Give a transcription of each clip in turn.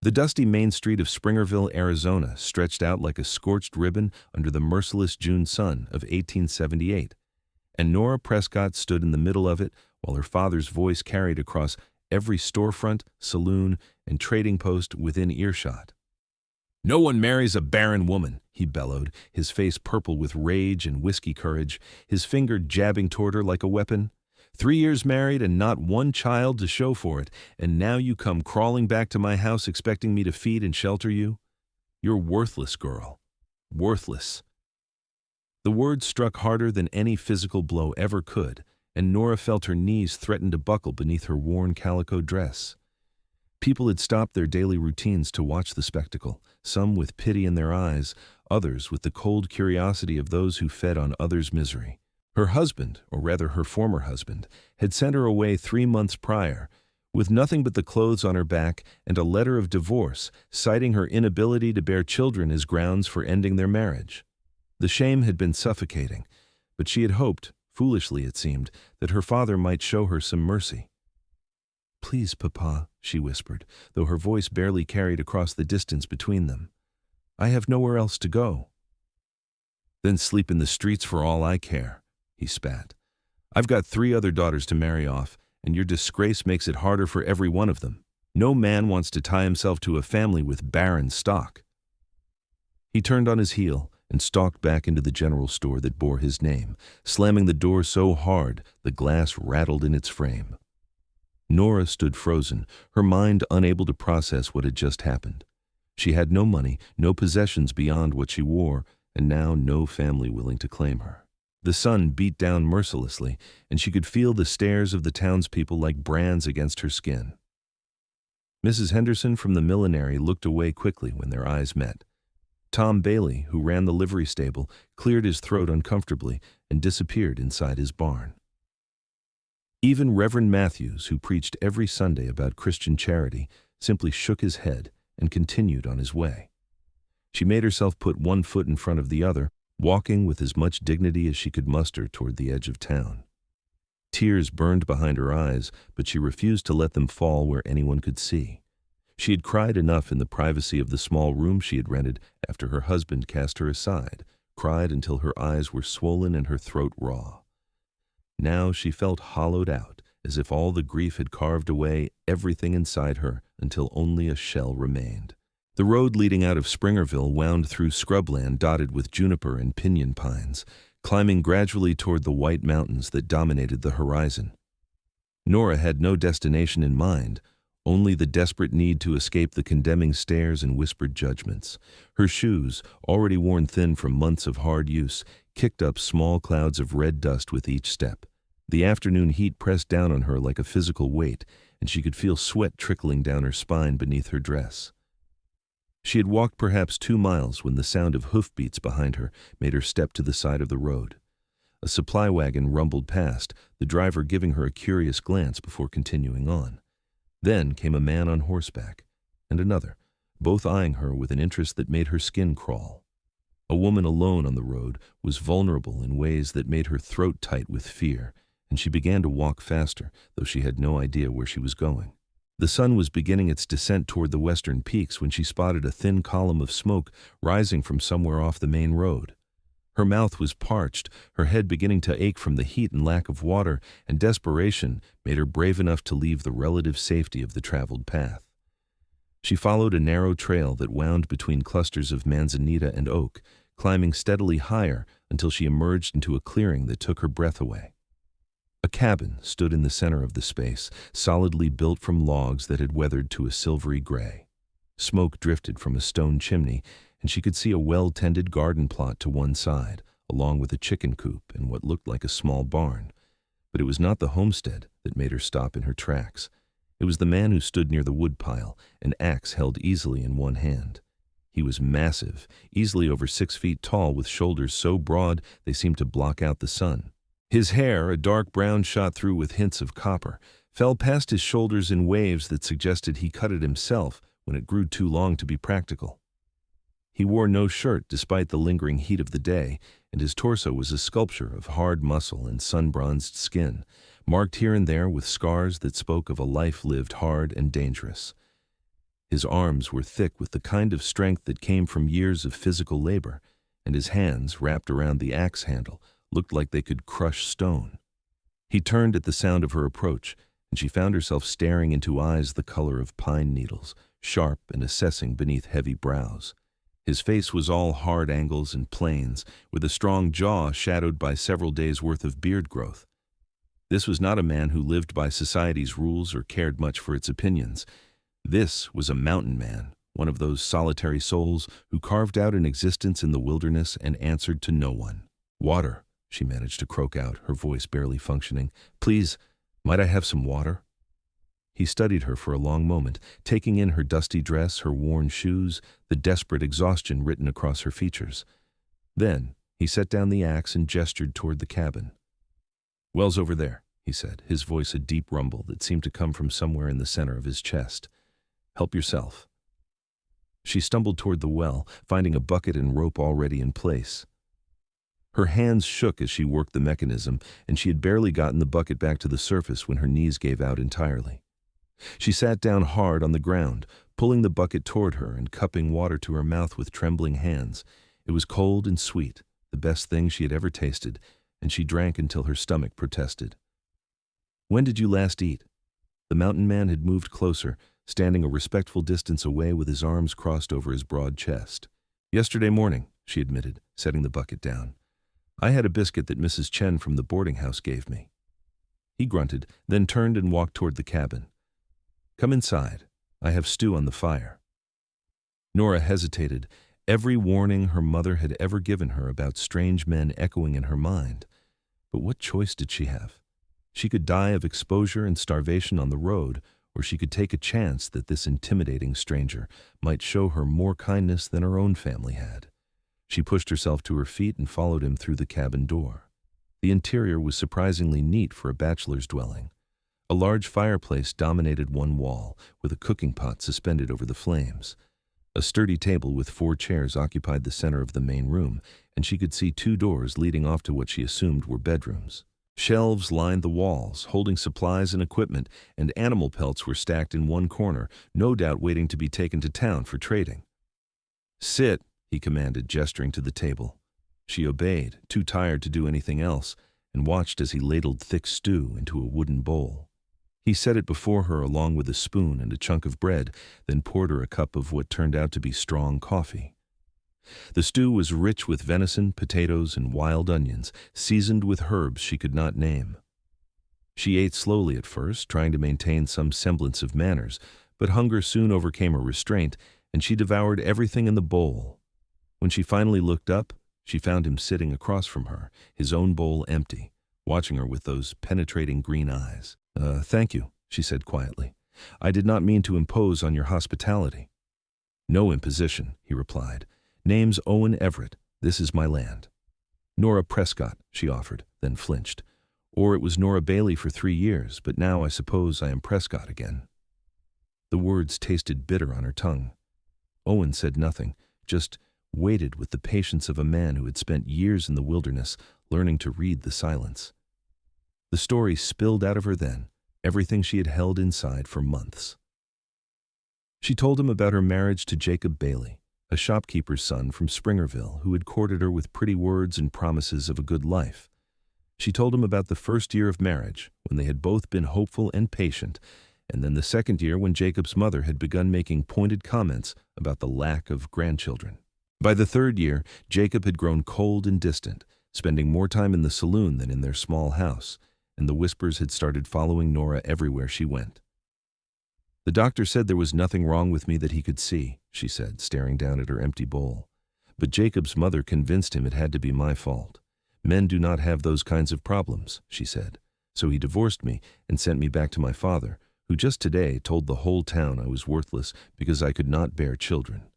The dusty main street of Springerville, Arizona, stretched out like a scorched ribbon under the merciless June sun of 1878, and Nora Prescott stood in the middle of it while her father's voice carried across every storefront, saloon, and trading post within earshot. "No one marries a barren woman," he bellowed, his face purple with rage and whiskey courage, his finger jabbing toward her like a weapon. 3 years married and not one child to show for it, and now you come crawling back to my house expecting me to feed and shelter you? You're worthless, girl. Worthless." The words struck harder than any physical blow ever could, and Nora felt her knees threaten to buckle beneath her worn calico dress. People had stopped their daily routines to watch the spectacle, some with pity in their eyes, others with the cold curiosity of those who fed on others' misery. Her husband, or rather her former husband, had sent her away 3 months prior, with nothing but the clothes on her back and a letter of divorce, citing her inability to bear children as grounds for ending their marriage. The shame had been suffocating, but she had hoped, foolishly it seemed, that her father might show her some mercy. "Please, Papa," she whispered, though her voice barely carried across the distance between them. "I have nowhere else to go." "Then sleep in the streets for all I care," he spat. "I've got 3 other daughters to marry off, and your disgrace makes it harder for every one of them. No man wants to tie himself to a family with barren stock." He turned on his heel and stalked back into the general store that bore his name, slamming the door so hard the glass rattled in its frame. Nora stood frozen, her mind unable to process what had just happened. She had no money, no possessions beyond what she wore, and now no family willing to claim her. The sun beat down mercilessly, and she could feel the stares of the townspeople like brands against her skin. Mrs. Henderson from the millinery looked away quickly when their eyes met. Tom Bailey, who ran the livery stable, cleared his throat uncomfortably and disappeared inside his barn. Even Reverend Matthews, who preached every Sunday about Christian charity, simply shook his head and continued on his way. She made herself put one foot in front of the other, walking with as much dignity as she could muster toward the edge of town. Tears burned behind her eyes, but she refused to let them fall where anyone could see. She had cried enough in the privacy of the small room she had rented after her husband cast her aside, cried until her eyes were swollen and her throat raw. Now she felt hollowed out, as if all the grief had carved away everything inside her until only a shell remained. The road leading out of Springerville wound through scrubland dotted with juniper and pinyon pines, climbing gradually toward the white mountains that dominated the horizon. Nora had no destination in mind, only the desperate need to escape the condemning stares and whispered judgments. Her shoes, already worn thin from months of hard use, kicked up small clouds of red dust with each step. The afternoon heat pressed down on her like a physical weight, and she could feel sweat trickling down her spine beneath her dress. She had walked perhaps 2 miles when the sound of hoofbeats behind her made her step to the side of the road. A supply wagon rumbled past, the driver giving her a curious glance before continuing on. Then came a man on horseback, and another, both eyeing her with an interest that made her skin crawl. A woman alone on the road was vulnerable in ways that made her throat tight with fear, and she began to walk faster, though she had no idea where she was going. The sun was beginning its descent toward the western peaks when she spotted a thin column of smoke rising from somewhere off the main road. Her mouth was parched, her head beginning to ache from the heat and lack of water, and desperation made her brave enough to leave the relative safety of the traveled path. She followed a narrow trail that wound between clusters of manzanita and oak, climbing steadily higher until she emerged into a clearing that took her breath away. A cabin stood in the center of the space, solidly built from logs that had weathered to a silvery gray. Smoke drifted from a stone chimney, and she could see a well-tended garden plot to one side, along with a chicken coop and what looked like a small barn. But it was not the homestead that made her stop in her tracks. It was the man who stood near the woodpile, an axe held easily in one hand. He was massive, easily over 6 feet tall, with shoulders so broad they seemed to block out the sun. His hair, a dark brown shot through with hints of copper, fell past his shoulders in waves that suggested he cut it himself when it grew too long to be practical. He wore no shirt despite the lingering heat of the day, and his torso was a sculpture of hard muscle and sun-bronzed skin, marked here and there with scars that spoke of a life lived hard and dangerous. His arms were thick with the kind of strength that came from years of physical labor, and his hands, wrapped around the axe handle, looked like they could crush stone. He turned at the sound of her approach, and she found herself staring into eyes the color of pine needles, sharp and assessing beneath heavy brows. His face was all hard angles and planes, with a strong jaw shadowed by several days' worth of beard growth. This was not a man who lived by society's rules or cared much for its opinions. This was a mountain man, one of those solitary souls who carved out an existence in the wilderness and answered to no one. "Water," she managed to croak out, her voice barely functioning. "Please, might I have some water?" He studied her for a long moment, taking in her dusty dress, her worn shoes, the desperate exhaustion written across her features. Then he set down the axe and gestured toward the cabin. "Well's over there," he said, his voice a deep rumble that seemed to come from somewhere in the center of his chest. "Help yourself." She stumbled toward the well, finding a bucket and rope already in place. Her hands shook as she worked the mechanism, and she had barely gotten the bucket back to the surface when her knees gave out entirely. She sat down hard on the ground, pulling the bucket toward her and cupping water to her mouth with trembling hands. It was cold and sweet, the best thing she had ever tasted, and she drank until her stomach protested. "When did you last eat?" The mountain man had moved closer, standing a respectful distance away with his arms crossed over his broad chest. "Yesterday morning," she admitted, setting the bucket down. "I had a biscuit that Mrs. Chen from the boarding house gave me." He grunted, then turned and walked toward the cabin. "Come inside. I have stew on the fire." Nora hesitated, every warning her mother had ever given her about strange men echoing in her mind. But what choice did she have? She could die of exposure and starvation on the road, or she could take a chance that this intimidating stranger might show her more kindness than her own family had. She pushed herself to her feet and followed him through the cabin door. The interior was surprisingly neat for a bachelor's dwelling. A large fireplace dominated one wall, with a cooking pot suspended over the flames. A sturdy table with 4 chairs occupied the center of the main room, and she could see 2 doors leading off to what she assumed were bedrooms. Shelves lined the walls, holding supplies and equipment, and animal pelts were stacked in one corner, no doubt waiting to be taken to town for trading. "Sit," he commanded, gesturing to the table. She obeyed, too tired to do anything else, and watched as he ladled thick stew into a wooden bowl. He set it before her along with a spoon and a chunk of bread, then poured her a cup of what turned out to be strong coffee. The stew was rich with venison, potatoes, and wild onions, seasoned with herbs she could not name. She ate slowly at first, trying to maintain some semblance of manners, but hunger soon overcame her restraint, and she devoured everything in the bowl. When she finally looked up, she found him sitting across from her, his own bowl empty, watching her with those penetrating green eyes. Thank you," she said quietly. "I did not mean to impose on your hospitality." "No imposition," he replied. "Name's Owen Everett. This is my land." "Nora Prescott," she offered, then flinched. "Or it was Nora Bailey for 3 years, but now I suppose I am Prescott again." The words tasted bitter on her tongue. Owen said nothing, just waited with the patience of a man who had spent years in the wilderness learning to read the silence. The story spilled out of her then, everything she had held inside for months. She told him about her marriage to Jacob Bailey, a shopkeeper's son from Springerville who had courted her with pretty words and promises of a good life. She told him about the first year of marriage, when they had both been hopeful and patient, and then the second year when Jacob's mother had begun making pointed comments about the lack of grandchildren. By the 3rd year, Jacob had grown cold and distant, spending more time in the saloon than in their small house, and the whispers had started following Nora everywhere she went. "The doctor said there was nothing wrong with me that he could see," she said, staring down at her empty bowl. "But Jacob's mother convinced him it had to be my fault. Men do not have those kinds of problems," she said. "So he divorced me and sent me back to my father, who just today told the whole town I was worthless because I could not bear children."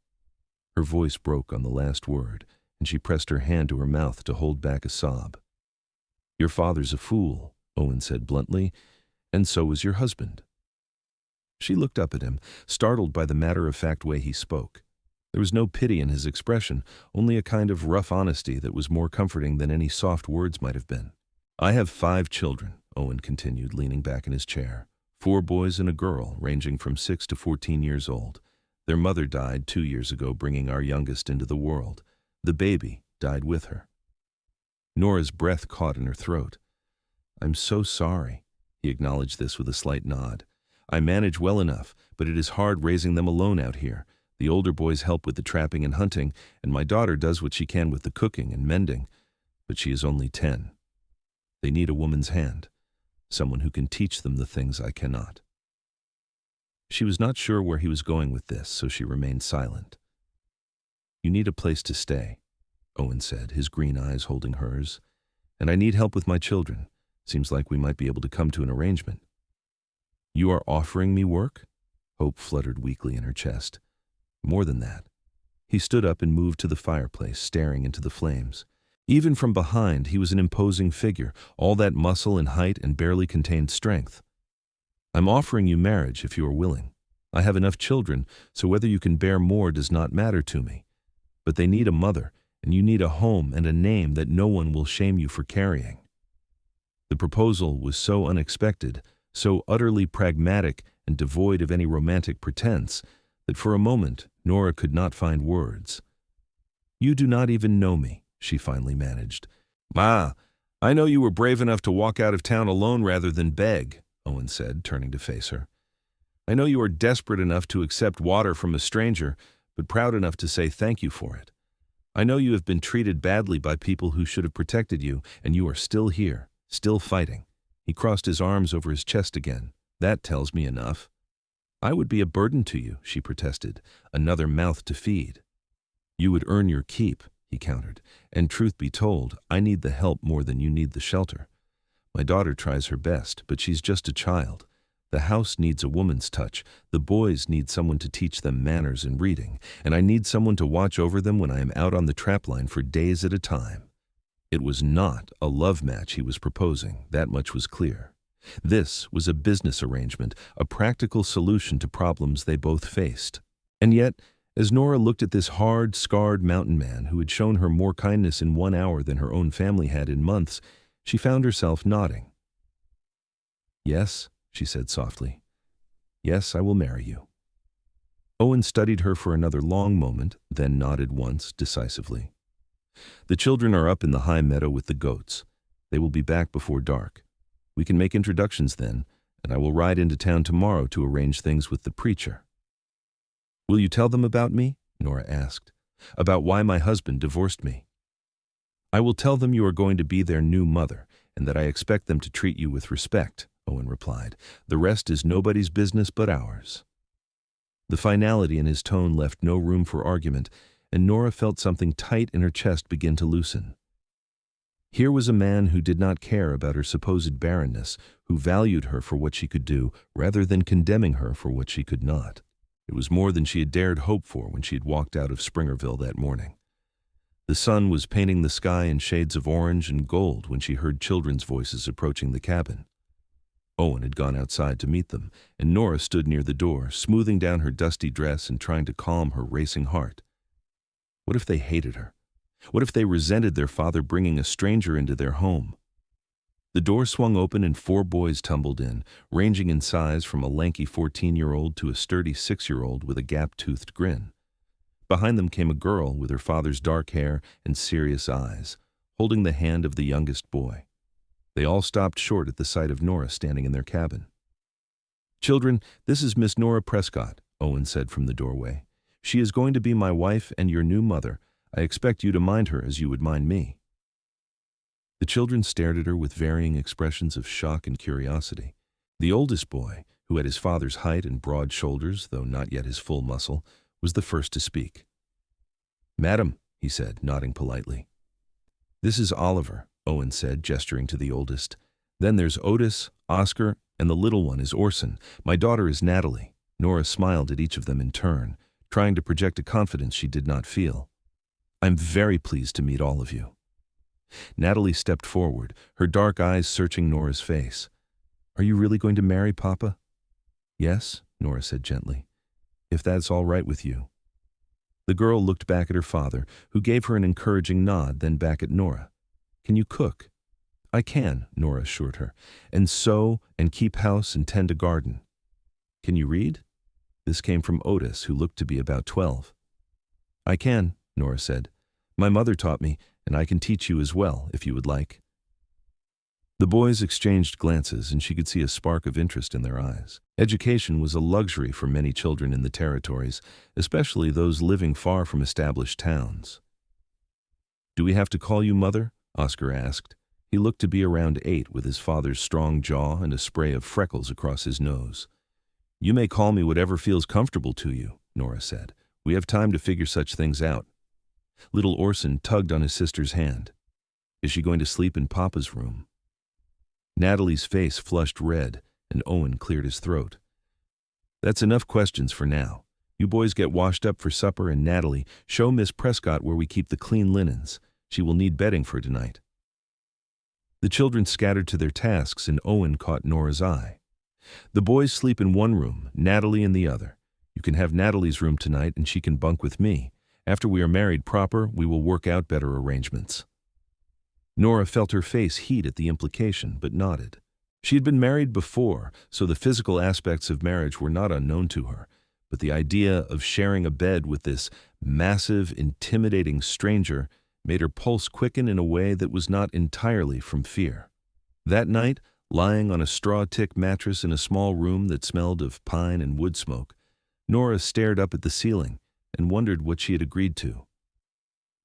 Her voice broke on the last word, and she pressed her hand to her mouth to hold back a sob. "Your father's a fool," Owen said bluntly, "and so is your husband." She looked up at him, startled by the matter-of-fact way he spoke. There was no pity in his expression, only a kind of rough honesty that was more comforting than any soft words might have been. "I have 5 children," Owen continued, leaning back in his chair. 4 boys and a girl, ranging from 6 to 14 years old. Their mother died 2 years ago, bringing our youngest into the world. The baby died with her. Nora's breath caught in her throat. I'm so sorry. He acknowledged this with a slight nod. I manage well enough, but it is hard raising them alone out here. The older boys help with the trapping and hunting, and my daughter does what she can with the cooking and mending, but she is only 10. They need a woman's hand, someone who can teach them the things I cannot. She was not sure where he was going with this, so she remained silent. You need a place to stay, Owen said, his green eyes holding hers. And I need help with my children. Seems like we might be able to come to an arrangement. You are offering me work? Hope fluttered weakly in her chest. More than that. He stood up and moved to the fireplace, staring into the flames. Even from behind, he was an imposing figure, all that muscle and height and barely contained strength. I'm offering you marriage if you are willing. I have enough children, so whether you can bear more does not matter to me. But they need a mother, and you need a home and a name that no one will shame you for carrying. The proposal was so unexpected, so utterly pragmatic and devoid of any romantic pretense, that for a moment Nora could not find words. You do not even know me, she finally managed. Ma, I know you were brave enough to walk out of town alone rather than beg, Owen said, turning to face her. I know you are desperate enough to accept water from a stranger, but proud enough to say thank you for it. I know you have been treated badly by people who should have protected you, and you are still here, still fighting. He crossed his arms over his chest again. That tells me enough. I would be a burden to you, she protested, another mouth to feed. You would earn your keep, he countered, and truth be told, I need the help more than you need the shelter. My daughter tries her best, but she's just a child. The house needs a woman's touch, the boys need someone to teach them manners and reading, and I need someone to watch over them when I am out on the trapline for days at a time. It was not a love match he was proposing, that much was clear. This was a business arrangement, a practical solution to problems they both faced. And yet, as Nora looked at this hard, scarred mountain man who had shown her more kindness in 1 hour than her own family had in months, she found herself nodding. Yes, she said softly. Yes, I will marry you. Owen studied her for another long moment, then nodded once, decisively. The children are up in the high meadow with the goats. They will be back before dark. We can make introductions then, and I will ride into town tomorrow to arrange things with the preacher. Will you tell them about me? Nora asked. About why my husband divorced me. I will tell them you are going to be their new mother, and that I expect them to treat you with respect, Owen replied. The rest is nobody's business but ours. The finality in his tone left no room for argument, and Nora felt something tight in her chest begin to loosen. Here was a man who did not care about her supposed barrenness, who valued her for what she could do, rather than condemning her for what she could not. It was more than she had dared hope for when she had walked out of Springerville that morning. The sun was painting the sky in shades of orange and gold when she heard children's voices approaching the cabin. Owen had gone outside to meet them, and Nora stood near the door, smoothing down her dusty dress and trying to calm her racing heart. What if they hated her? What if they resented their father bringing a stranger into their home? The door swung open and 4 boys tumbled in, ranging in size from a lanky 14-year-old to a sturdy 6-year-old with a gap-toothed grin. Behind them came a girl with her father's dark hair and serious eyes, holding the hand of the youngest boy. They all stopped short at the sight of Nora standing in their cabin. Children, this is Miss Nora Prescott, Owen said from the doorway. She is going to be my wife and your new mother. I expect you to mind her as you would mind me. The children stared at her with varying expressions of shock and curiosity. The oldest boy, who had his father's height and broad shoulders, though not yet his full muscle, was the first to speak. Madam, he said, nodding politely. This is Oliver, Owen said, gesturing to the oldest. Then there's Otis, Oscar, and the little one is Orson. My daughter is Natalie. Nora smiled at each of them in turn, trying to project a confidence she did not feel. I'm very pleased to meet all of you. Natalie stepped forward, her dark eyes searching Nora's face. Are you really going to marry Papa? Yes, Nora said gently, if that's all right with you. The girl looked back at her father, who gave her an encouraging nod, then back at Nora. Can you cook? I can, Nora assured her, and sew and keep house and tend a garden. Can you read? This came from Otis, who looked to be about 12. "I can," Nora said. "My mother taught me, and I can teach you as well, if you would like." The boys exchanged glances, and she could see a spark of interest in their eyes. Education was a luxury for many children in the territories, especially those living far from established towns. "Do we have to call you Mother?" Oscar asked. He looked to be around 8 with his father's strong jaw and a spray of freckles across his nose. "You may call me whatever feels comfortable to you," Nora said. "We have time to figure such things out." Little Orson tugged on his sister's hand. "Is she going to sleep in Papa's room?" Natalie's face flushed red, and Owen cleared his throat. "That's enough questions for now. You boys get washed up for supper, and Natalie, show Miss Prescott where we keep the clean linens. She will need bedding for tonight." The children scattered to their tasks, and Owen caught Nora's eye. "The boys sleep in one room, Natalie in the other. You can have Natalie's room tonight, and she can bunk with me. After we are married proper, we will work out better arrangements." Nora felt her face heat at the implication, but nodded. She had been married before, so the physical aspects of marriage were not unknown to her, but the idea of sharing a bed with this massive, intimidating stranger made her pulse quicken in a way that was not entirely from fear. That night, lying on a straw-tick mattress in a small room that smelled of pine and wood smoke, Nora stared up at the ceiling and wondered what she had agreed to.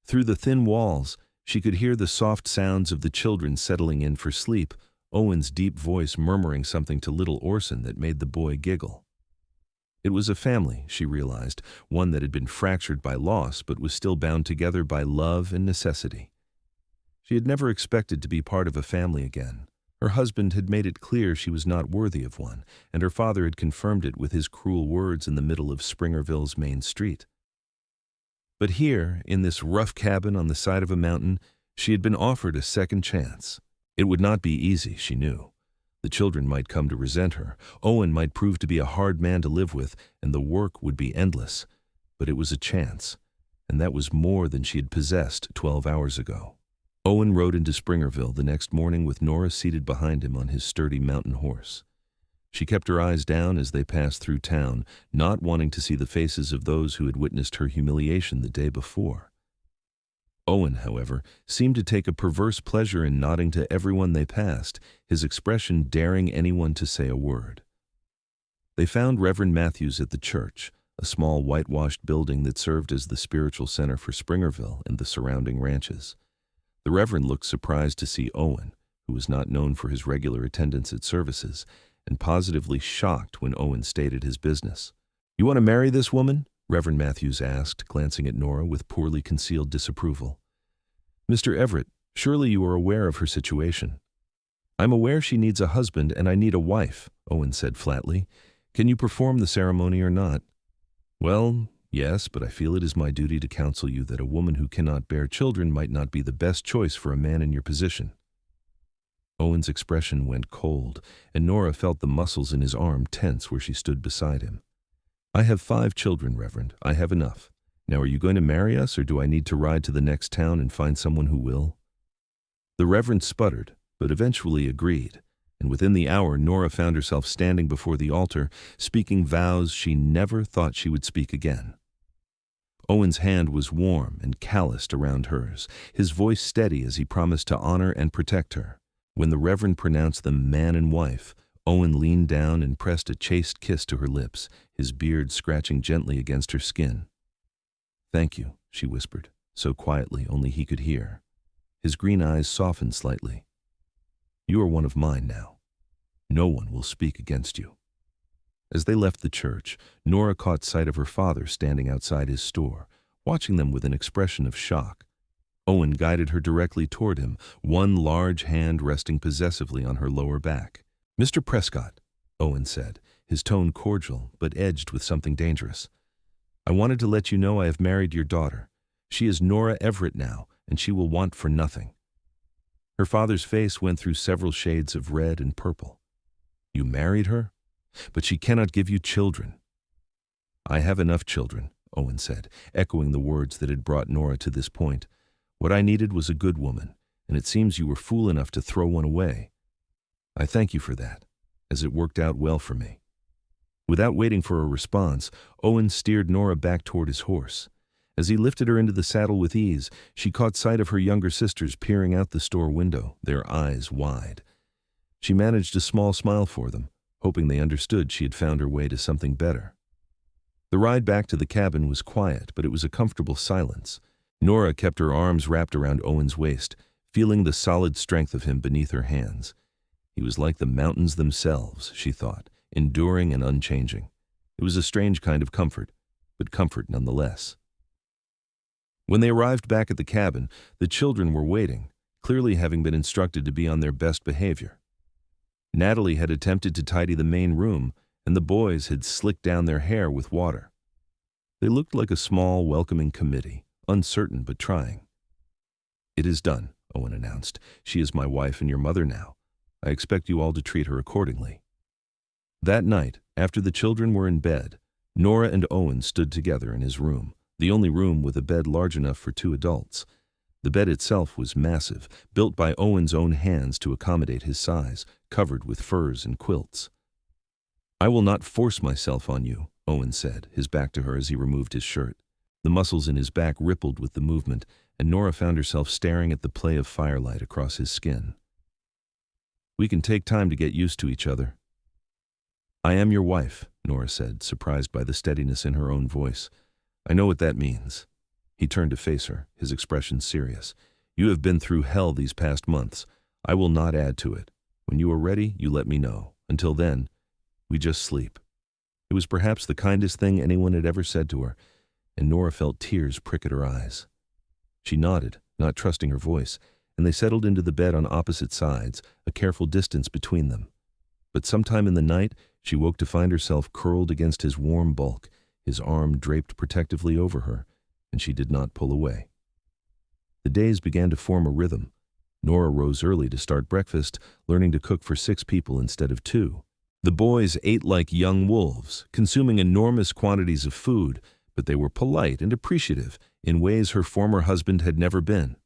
Through the thin walls, she could hear the soft sounds of the children settling in for sleep, Owen's deep voice murmuring something to little Orson that made the boy giggle. It was a family, she realized, one that had been fractured by loss but was still bound together by love and necessity. She had never expected to be part of a family again. Her husband had made it clear she was not worthy of one, and her father had confirmed it with his cruel words in the middle of Springerville's main street. But here, in this rough cabin on the side of a mountain, she had been offered a second chance. It would not be easy, she knew. The children might come to resent her. Owen might prove to be a hard man to live with, and the work would be endless. But it was a chance, and that was more than she had possessed 12 hours ago. Owen rode into Springerville the next morning with Nora seated behind him on his sturdy mountain horse. She kept her eyes down as they passed through town, not wanting to see the faces of those who had witnessed her humiliation the day before. Owen, however, seemed to take a perverse pleasure in nodding to everyone they passed, his expression daring anyone to say a word. They found Reverend Matthews at the church, a small whitewashed building that served as the spiritual center for Springerville and the surrounding ranches. The Reverend looked surprised to see Owen, who was not known for his regular attendance at services, and positively shocked when Owen stated his business. "You want to marry this woman?" Reverend Matthews asked, glancing at Nora with poorly concealed disapproval. "Mr. Everett, surely you are aware of her situation." "I'm aware she needs a husband and I need a wife," Owen said flatly. "Can you perform the ceremony or not?" "Well, yes, but I feel it is my duty to counsel you that a woman who cannot bear children might not be the best choice for a man in your position." Owen's expression went cold, and Nora felt the muscles in his arm tense where she stood beside him. "I have 5 children, Reverend. I have enough. Now are you going to marry us, or do I need to ride to the next town and find someone who will?" The Reverend sputtered, but eventually agreed, and within the hour Nora found herself standing before the altar, speaking vows she never thought she would speak again. Owen's hand was warm and calloused around hers, his voice steady as he promised to honor and protect her. When the Reverend pronounced them man and wife, Owen leaned down and pressed a chaste kiss to her lips, his beard scratching gently against her skin. "Thank you," she whispered, so quietly only he could hear. His green eyes softened slightly. "You are one of mine now. No one will speak against you." As they left the church, Nora caught sight of her father standing outside his store, watching them with an expression of shock. Owen guided her directly toward him, one large hand resting possessively on her lower back. "Mr. Prescott," Owen said, his tone cordial but edged with something dangerous. "I wanted to let you know I have married your daughter. She is Nora Everett now, and she will want for nothing." Her father's face went through several shades of red and purple. "You married her? But she cannot give you children." "I have enough children," Owen said, echoing the words that had brought Nora to this point. "What I needed was a good woman, and it seems you were fool enough to throw one away. I thank you for that, as it worked out well for me. Without waiting for a response, Owen steered Nora back toward his horse. As he lifted her into the saddle with ease, she caught sight of her younger sisters peering out the store window, their eyes wide. She managed a small smile for them, hoping they understood she had found her way to something better. The ride back to the cabin was quiet, but it was a comfortable silence. Nora kept her arms wrapped around Owen's waist, feeling the solid strength of him beneath her hands. He was like the mountains themselves, she thought, enduring and unchanging. It was a strange kind of comfort, but comfort nonetheless. When they arrived back at the cabin, the children were waiting, clearly having been instructed to be on their best behavior. Natalie had attempted to tidy the main room, and the boys had slicked down their hair with water. They looked like a small, welcoming committee, uncertain but trying. "It is done," Owen announced. "She is my wife and your mother now. I expect you all to treat her accordingly." That night, after the children were in bed, Nora and Owen stood together in his room, the only room with a bed large enough for 2 adults. The bed itself was massive, built by Owen's own hands to accommodate his size, covered with furs and quilts. "I will not force myself on you," Owen said, his back to her as he removed his shirt. The muscles in his back rippled with the movement, and Nora found herself staring at the play of firelight across his skin. "We can take time to get used to each other." "I am your wife," Nora said, surprised by the steadiness in her own voice. "I know what that means." He turned to face her, his expression serious. "You have been through hell these past months. I will not add to it. When you are ready, you let me know. Until then, we just sleep." It was perhaps the kindest thing anyone had ever said to her, and Nora felt tears prick at her eyes. She nodded, not trusting her voice, and they settled into the bed on opposite sides, a careful distance between them. But sometime in the night, she woke to find herself curled against his warm bulk, his arm draped protectively over her, and she did not pull away. The days began to form a rhythm. Nora rose early to start breakfast, learning to cook for 6 people instead of 2. The boys ate like young wolves, consuming enormous quantities of food, but they were polite and appreciative in ways her former husband had never been.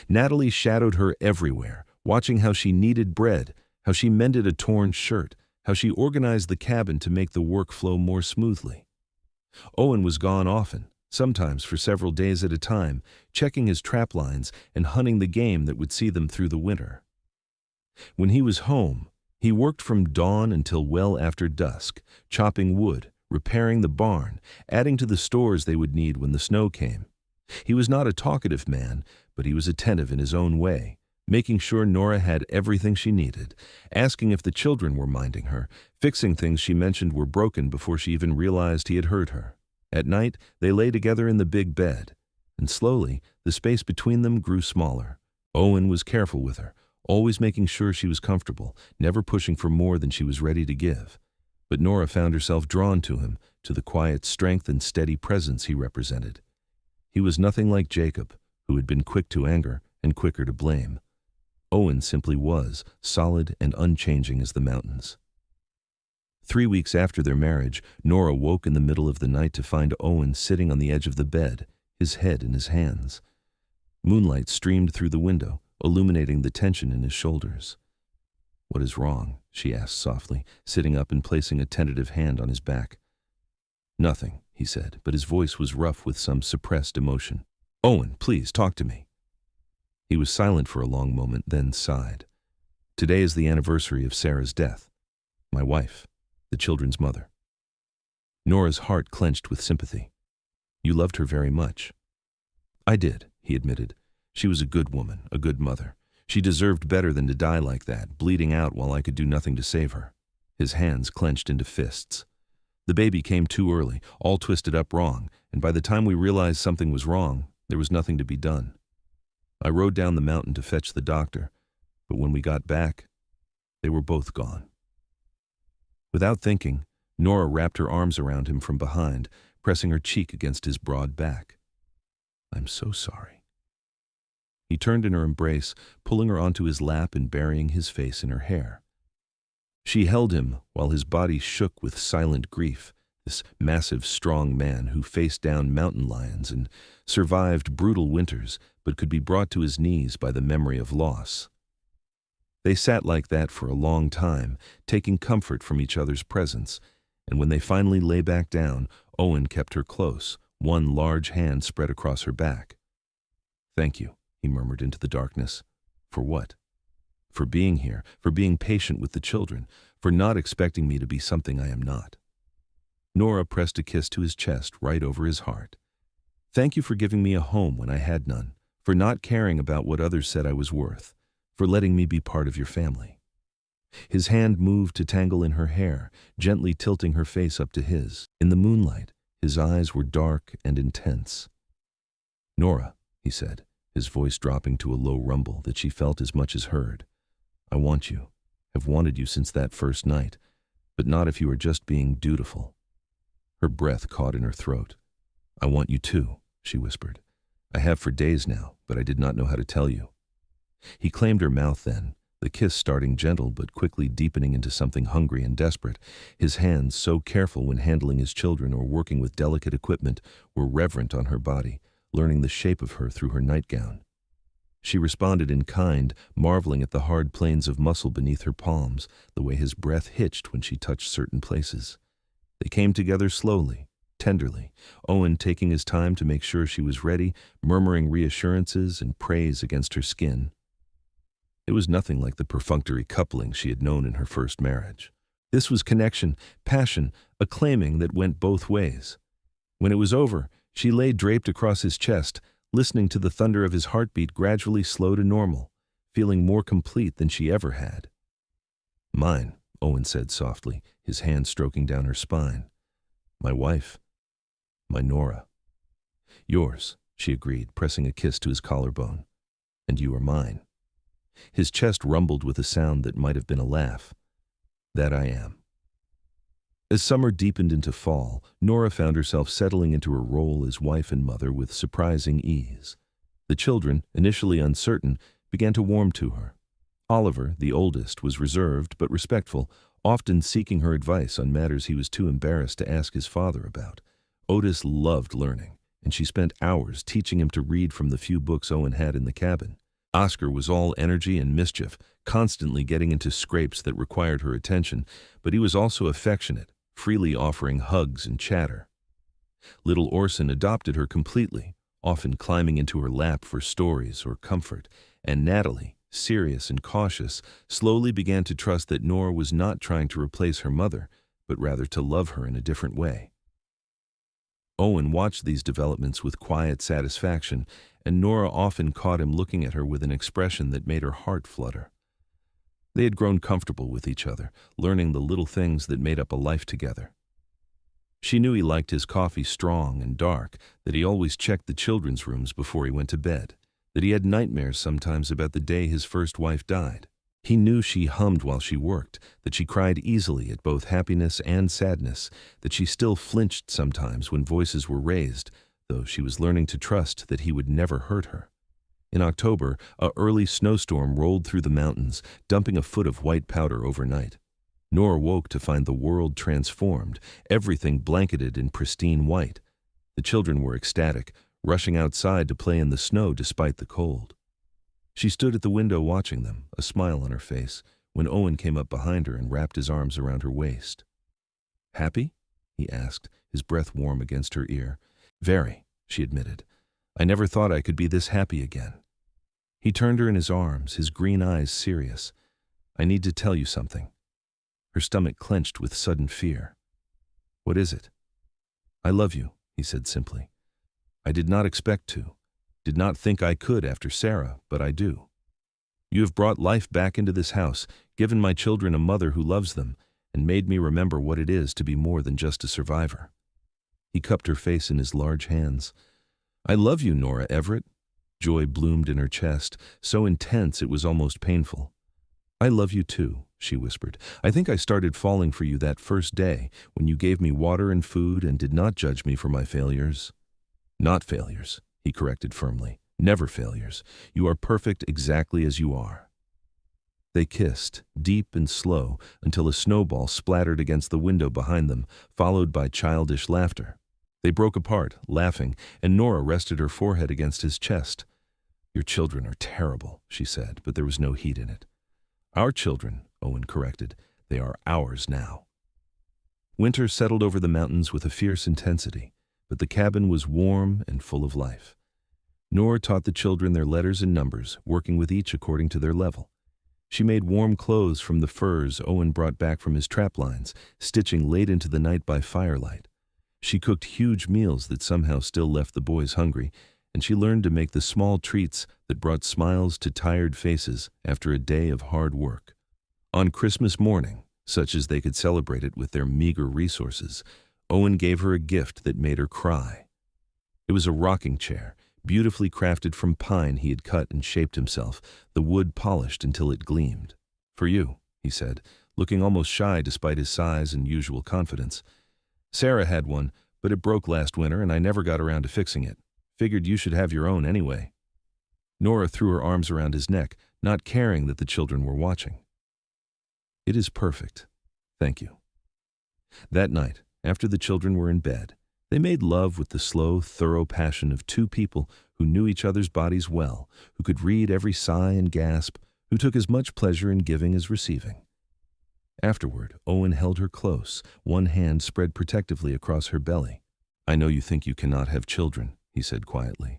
Natalie shadowed her everywhere, watching how she kneaded bread, how she mended a torn shirt, how she organized the cabin to make the work flow more smoothly. Owen was gone often, sometimes for several days at a time, checking his trap lines and hunting the game that would see them through the winter. When he was home, he worked from dawn until well after dusk, chopping wood, repairing the barn, adding to the stores they would need when the snow came. He was not a talkative man, but he was attentive in his own way, making sure Nora had everything she needed, asking if the children were minding her, fixing things she mentioned were broken before she even realized he had heard her. At night, they lay together in the big bed, and slowly, the space between them grew smaller. Owen was careful with her, always making sure she was comfortable, never pushing for more than she was ready to give. But Nora found herself drawn to him, to the quiet strength and steady presence he represented. He was nothing like Jacob, who had been quick to anger and quicker to blame. Owen simply was, solid and unchanging as the mountains. 3 weeks after their marriage, Nora woke in the middle of the night to find Owen sitting on the edge of the bed, his head in his hands. Moonlight streamed through the window, illuminating the tension in his shoulders. "What is wrong?" she asked softly, sitting up and placing a tentative hand on his back. "Nothing," he said, but his voice was rough with some suppressed emotion. "Owen, please, talk to me." He was silent for a long moment, then sighed. "Today is the anniversary of Sarah's death. My wife, the children's mother." Nora's heart clenched with sympathy. "You loved her very much." "I did," he admitted. "She was a good woman, a good mother. She deserved better than to die like that, bleeding out while I could do nothing to save her." His hands clenched into fists. "The baby came too early, all twisted up wrong, and by the time we realized something was wrong, there was nothing to be done. I rode down the mountain to fetch the doctor, but when we got back, they were both gone." Without thinking, Nora wrapped her arms around him from behind, pressing her cheek against his broad back. "I'm so sorry." He turned in her embrace, pulling her onto his lap and burying his face in her hair. She held him while his body shook with silent grief, this massive, strong man who faced down mountain lions and survived brutal winters but could be brought to his knees by the memory of loss. They sat like that for a long time, taking comfort from each other's presence, And when they finally lay back down, Owen kept her close, one large hand spread across her back. "Thank you," he murmured into the darkness. "For what?" "For being here, for being patient with the children, for not expecting me to be something I am not." Nora pressed a kiss to his chest right over his heart. "Thank you for giving me a home when I had none, for not caring about what others said I was worth, for letting me be part of your family." His hand moved to tangle in her hair, gently tilting her face up to his. In the moonlight, his eyes were dark and intense. "Nora," he said, his voice dropping to a low rumble that she felt as much as heard, "I want you, have wanted you since that first night, but not if you are just being dutiful." Her breath caught in her throat. "I want you too," she whispered. "I have for days now, but I did not know how to tell you." He claimed her mouth then, the kiss starting gentle but quickly deepening into something hungry and desperate. His hands, so careful when handling his children or working with delicate equipment, were reverent on her body, learning the shape of her through her nightgown. She responded in kind, marveling at the hard planes of muscle beneath her palms, the way his breath hitched when she touched certain places. They came together slowly, tenderly, Owen taking his time to make sure she was ready, murmuring reassurances and praise against her skin. It was nothing like the perfunctory coupling she had known in her first marriage. This was connection, passion, a claiming that went both ways. When it was over, she lay draped across his chest, listening to the thunder of his heartbeat gradually slow to normal, feeling more complete than she ever had. "Mine," Owen said softly, his hand stroking down her spine. "My wife. My Nora." "Yours," she agreed, pressing a kiss to his collarbone. "And you are mine." His chest rumbled with a sound that might have been a laugh. "That I am." As summer deepened into fall, Nora found herself settling into her role as wife and mother with surprising ease. The children, initially uncertain, began to warm to her. Oliver, the oldest, was reserved but respectful, often seeking her advice on matters he was too embarrassed to ask his father about. Otis loved learning, and she spent hours teaching him to read from the few books Owen had in the cabin. Oscar was all energy and mischief, constantly getting into scrapes that required her attention, but he was also affectionate, freely offering hugs and chatter. Little Orson adopted her completely, often climbing into her lap for stories or comfort, and Natalie, serious and cautious, slowly began to trust that Nora was not trying to replace her mother, but rather to love her in a different way. Owen watched these developments with quiet satisfaction, and Nora often caught him looking at her with an expression that made her heart flutter. They had grown comfortable with each other, learning the little things that made up a life together. She knew he liked his coffee strong and dark, that he always checked the children's rooms before he went to bed, that he had nightmares sometimes about the day his first wife died. He knew she hummed while she worked, that she cried easily at both happiness and sadness, that she still flinched sometimes when voices were raised, though she was learning to trust that he would never hurt her. In October, an early snowstorm rolled through the mountains, dumping a foot of white powder overnight. Nora woke to find the world transformed, everything blanketed in pristine white. The children were ecstatic, rushing outside to play in the snow despite the cold. She stood at the window watching them, a smile on her face, when Owen came up behind her and wrapped his arms around her waist. "Happy?" he asked, his breath warm against her ear. "Very," she admitted. "I never thought I could be this happy again." He turned her in his arms, his green eyes serious. "I need to tell you something." Her stomach clenched with sudden fear. "What is it?" "I love you," he said simply. "I did not expect to, did not think I could after Sarah, but I do. You have brought life back into this house, given my children a mother who loves them, and made me remember what it is to be more than just a survivor." He cupped her face in his large hands. "I love you, Nora Everett." Joy bloomed in her chest, so intense it was almost painful. "I love you too," she whispered. "I think I started falling for you that first day, when you gave me water and food and did not judge me for my failures." "Not failures," he corrected firmly. "Never failures. You are perfect exactly as you are." They kissed, deep and slow, until a snowball splattered against the window behind them, followed by childish laughter. They broke apart, laughing, and Nora rested her forehead against his chest. "Your children are terrible," she said, but there was no heat in it. "Our children," Owen corrected. "They are ours now." Winter settled over the mountains with a fierce intensity, but the cabin was warm and full of life. Nora taught the children their letters and numbers, working with each according to their level. She made warm clothes from the furs Owen brought back from his trap lines, stitching late into the night by firelight. She cooked huge meals that somehow still left the boys hungry, and she learned to make the small treats that brought smiles to tired faces after a day of hard work. On Christmas morning, such as they could celebrate it with their meager resources, Owen gave her a gift that made her cry. It was a rocking chair, beautifully crafted from pine he had cut and shaped himself, the wood polished until it gleamed. "For you," he said, looking almost shy despite his size and usual confidence. "Sarah had one, but it broke last winter and I never got around to fixing it. Figured you should have your own anyway." Nora threw her arms around his neck, not caring that the children were watching. "It is perfect. Thank you." That night, after the children were in bed, they made love with the slow, thorough passion of two people who knew each other's bodies well, who could read every sigh and gasp, who took as much pleasure in giving as receiving. Afterward, Owen held her close, one hand spread protectively across her belly. "I know you think you cannot have children," he said quietly,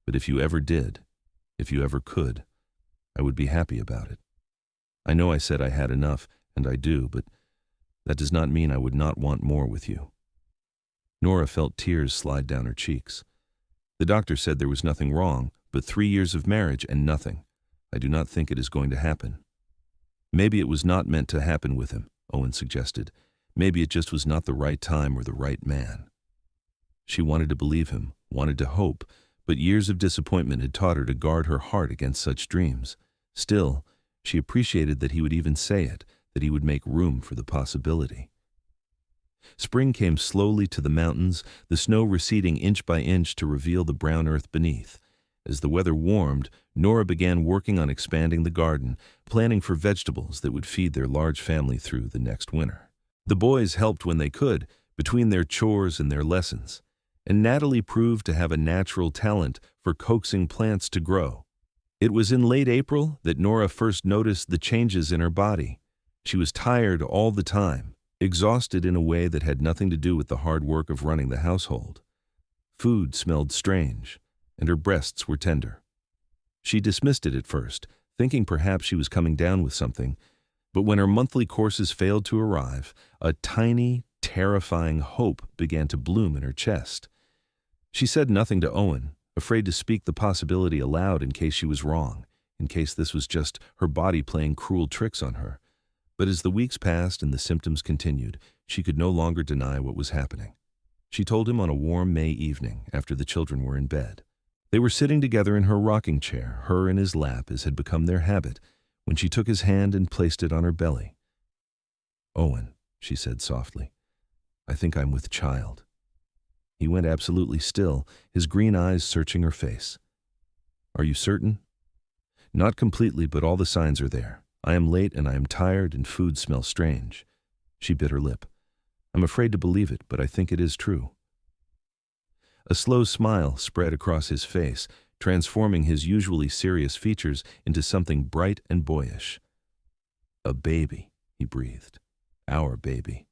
"but if you ever did, if you ever could, I would be happy about it. I know I said I had enough, and I do, but that does not mean I would not want more with you." Nora felt tears slide down her cheeks. "The doctor said there was nothing wrong, but 3 years of marriage and nothing. I do not think it is going to happen." "Maybe it was not meant to happen with him," Owen suggested. "Maybe it just was not the right time or the right man." She wanted to believe him, wanted to hope, but years of disappointment had taught her to guard her heart against such dreams. Still, she appreciated that he would even say it, that he would make room for the possibility. Spring came slowly to the mountains, the snow receding inch by inch to reveal the brown earth beneath. As the weather warmed, Nora began working on expanding the garden, planning for vegetables that would feed their large family through the next winter. The boys helped when they could, between their chores and their lessons, and Natalie proved to have a natural talent for coaxing plants to grow. It was in late April that Nora first noticed the changes in her body. She was tired all the time, exhausted in a way that had nothing to do with the hard work of running the household. Food smelled strange, and her breasts were tender. She dismissed it at first, thinking perhaps she was coming down with something, but when her monthly courses failed to arrive, a tiny, terrifying hope began to bloom in her chest. She said nothing to Owen, afraid to speak the possibility aloud in case she was wrong, in case this was just her body playing cruel tricks on her. But as the weeks passed and the symptoms continued, she could no longer deny what was happening. She told him on a warm May evening after the children were in bed. They were sitting together in her rocking chair, her in his lap as had become their habit, when she took his hand and placed it on her belly. "Owen," she said softly, "I think I'm with child." He went absolutely still, his green eyes searching her face. "Are you certain?" "Not completely, but all the signs are there. I am late and I am tired and food smells strange." She bit her lip. "I'm afraid to believe it, but I think it is true." A slow smile spread across his face, transforming his usually serious features into something bright and boyish. "A baby," he breathed. "Our baby."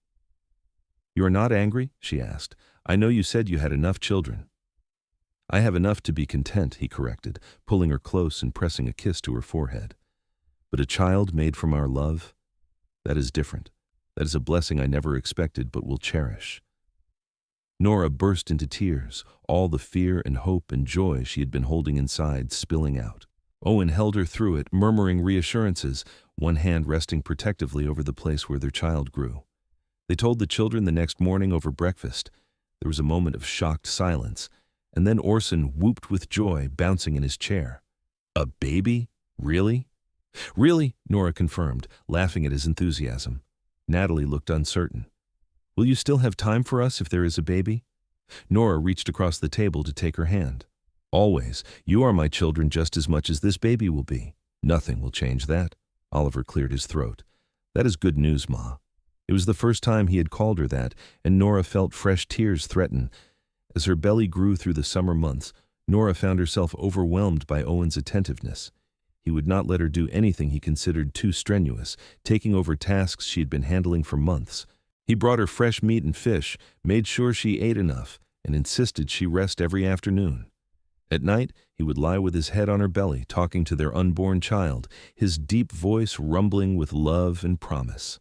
"You are not angry?" she asked. "I know you said you had enough children." "I have enough to be content," he corrected, pulling her close and pressing a kiss to her forehead. "But a child made from our love? That is different. That is a blessing I never expected but will cherish." Nora burst into tears, all the fear and hope and joy she had been holding inside spilling out. Owen held her through it, murmuring reassurances, one hand resting protectively over the place where their child grew. They told the children the next morning over breakfast. There was a moment of shocked silence, and then Orson whooped with joy, bouncing in his chair. "A baby? Really?" "Really," Nora confirmed, laughing at his enthusiasm. Natalie looked uncertain. "Will you still have time for us if there is a baby?" Nora reached across the table to take her hand. "Always. You are my children just as much as this baby will be. Nothing will change that." Oliver cleared his throat. "That is good news, Ma." It was the first time he had called her that, and Nora felt fresh tears threaten. As her belly grew through the summer months, Nora found herself overwhelmed by Owen's attentiveness. He would not let her do anything he considered too strenuous, taking over tasks she had been handling for months. He brought her fresh meat and fish, made sure she ate enough, and insisted she rest every afternoon. At night, he would lie with his head on her belly, talking to their unborn child, his deep voice rumbling with love and promise.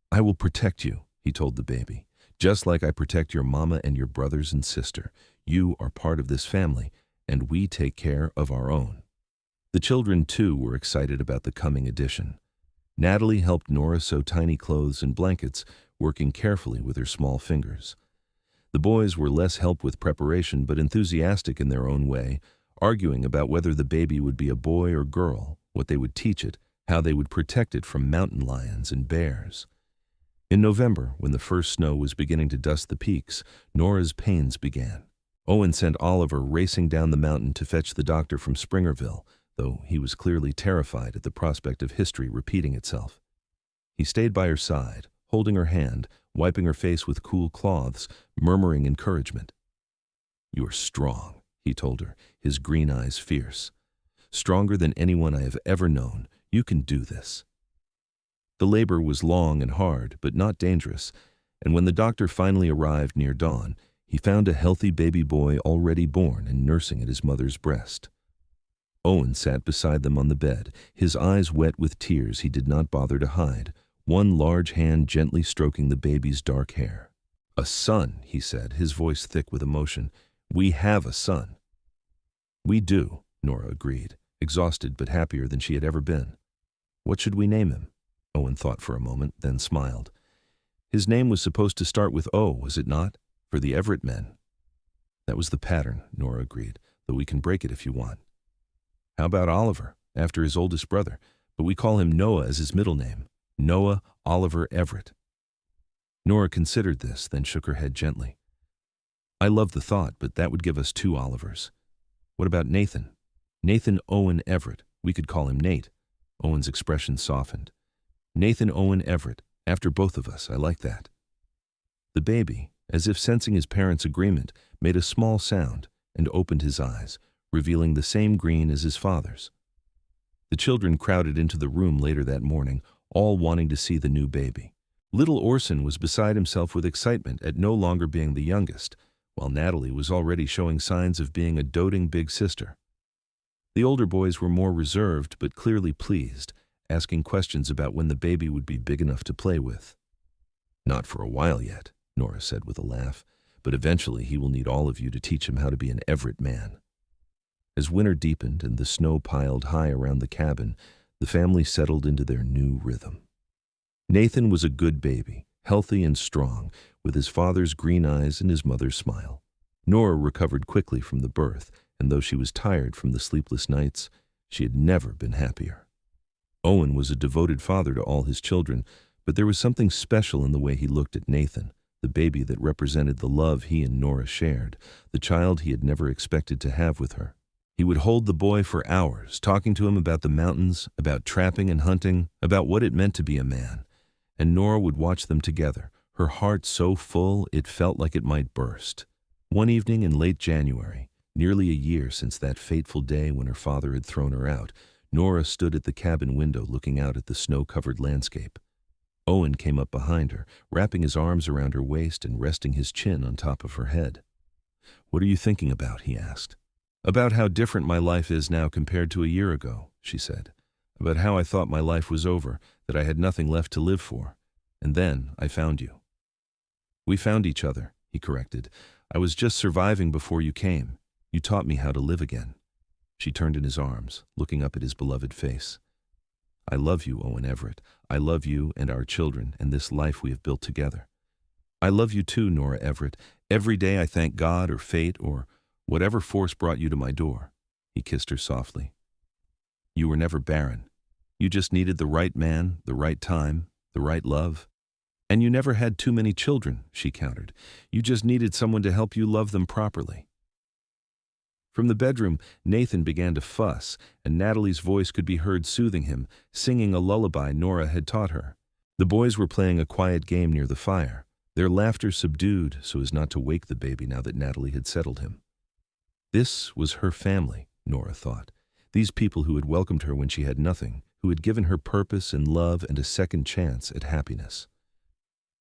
"I will protect you," he told the baby, "just like I protect your mama and your brothers and sister. You are part of this family, and we take care of our own." The children, too, were excited about the coming addition. Natalie helped Nora sew tiny clothes and blankets, working carefully with her small fingers. The boys were less help with preparation, but enthusiastic in their own way, arguing about whether the baby would be a boy or girl, what they would teach it, how they would protect it from mountain lions and bears. In November, when the first snow was beginning to dust the peaks, Nora's pains began. Owen sent Oliver racing down the mountain to fetch the doctor from Springerville, though he was clearly terrified at the prospect of history repeating itself. He stayed by her side, holding her hand, wiping her face with cool cloths, murmuring encouragement. "You are strong," he told her, his green eyes fierce. "Stronger than anyone I have ever known. You can do this." The labor was long and hard, but not dangerous, and when the doctor finally arrived near dawn, he found a healthy baby boy already born and nursing at his mother's breast. Owen sat beside them on the bed, his eyes wet with tears he did not bother to hide, one large hand gently stroking the baby's dark hair. "A son," he said, his voice thick with emotion. "We have a son." "We do," Nora agreed, exhausted but happier than she had ever been. "What should we name him?" Owen thought for a moment, then smiled. His name was supposed to start with O, was it not? For the Everett men. "That was the pattern," Nora agreed, "though we can break it if you want." "How about Oliver, after his oldest brother? But we call him Noah as his middle name. Noah Oliver Everett." Nora considered this, then shook her head gently. "I love the thought, but that would give us two Olivers. What about Nathan? Nathan Owen Everett. We could call him Nate." Owen's expression softened. "Nathan Owen Everett, after both of us. I like that." The baby, as if sensing his parents' agreement, made a small sound and opened his eyes, revealing the same green as his father's. The children crowded into the room later that morning, all wanting to see the new baby. Little Orson was beside himself with excitement at no longer being the youngest, while Natalie was already showing signs of being a doting big sister. The older boys were more reserved but clearly pleased, asking questions about when the baby would be big enough to play with. "Not for a while yet," Nora said with a laugh, "but eventually he will need all of you to teach him how to be an Everett man." As winter deepened and the snow piled high around the cabin, the family settled into their new rhythm. Nathan was a good baby, healthy and strong, with his father's green eyes and his mother's smile. Nora recovered quickly from the birth, and though she was tired from the sleepless nights, she had never been happier. Owen was a devoted father to all his children, but there was something special in the way he looked at Nathan, the baby that represented the love he and Nora shared, the child he had never expected to have with her. He would hold the boy for hours, talking to him about the mountains, about trapping and hunting, about what it meant to be a man. And Nora would watch them together, her heart so full it felt like it might burst. One evening in late January, nearly a year since that fateful day when her father had thrown her out, Nora stood at the cabin window looking out at the snow-covered landscape. Owen came up behind her, wrapping his arms around her waist and resting his chin on top of her head. "What are you thinking about?" he asked. "About how different my life is now compared to a year ago," she said. "About how I thought my life was over, that I had nothing left to live for. And then I found you." "We found each other," he corrected. "I was just surviving before you came. You taught me how to live again." She turned in his arms, looking up at his beloved face. "I love you, Owen Everett. I love you and our children and this life we have built together. I love you too, Nora Everett. Every day I thank God or fate or whatever force brought you to my door." He kissed her softly. "You were never barren. You just needed the right man, the right time, the right love. And you never had too many children," she countered. "You just needed someone to help you love them properly." From the bedroom, Nathan began to fuss, and Natalie's voice could be heard soothing him, singing a lullaby Nora had taught her. The boys were playing a quiet game near the fire, their laughter subdued so as not to wake the baby now that Natalie had settled him. This was her family, Nora thought. These people who had welcomed her when she had nothing, who had given her purpose and love and a second chance at happiness.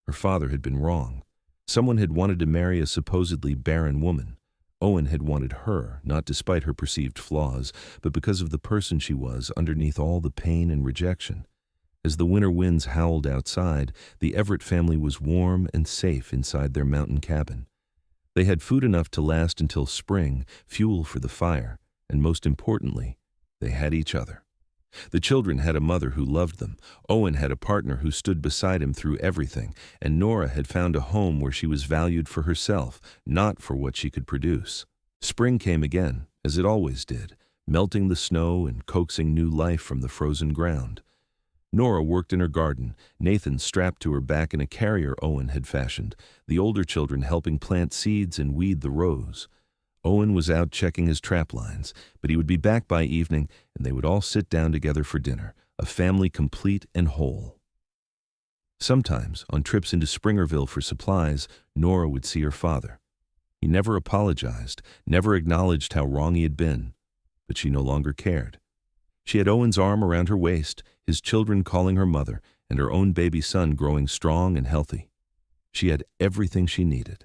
Her father had been wrong. Someone had wanted to marry a supposedly barren woman. Owen had wanted her, not despite her perceived flaws, but because of the person she was underneath all the pain and rejection. As the winter winds howled outside, the Everett family was warm and safe inside their mountain cabin. They had food enough to last until spring, fuel for the fire, and most importantly, they had each other. The children had a mother who loved them, Owen had a partner who stood beside him through everything, and Nora had found a home where she was valued for herself, not for what she could produce. Spring came again, as it always did, melting the snow and coaxing new life from the frozen ground. Nora worked in her garden, Nathan strapped to her back in a carrier Owen had fashioned, the older children helping plant seeds and weed the rows. Owen was out checking his trap lines, but he would be back by evening, and they would all sit down together for dinner, a family complete and whole. Sometimes, on trips into Springerville for supplies, Nora would see her father. He never apologized, never acknowledged how wrong he had been, but she no longer cared. She had Owen's arm around her waist, his children calling her mother, and her own baby son growing strong and healthy. She had everything she needed.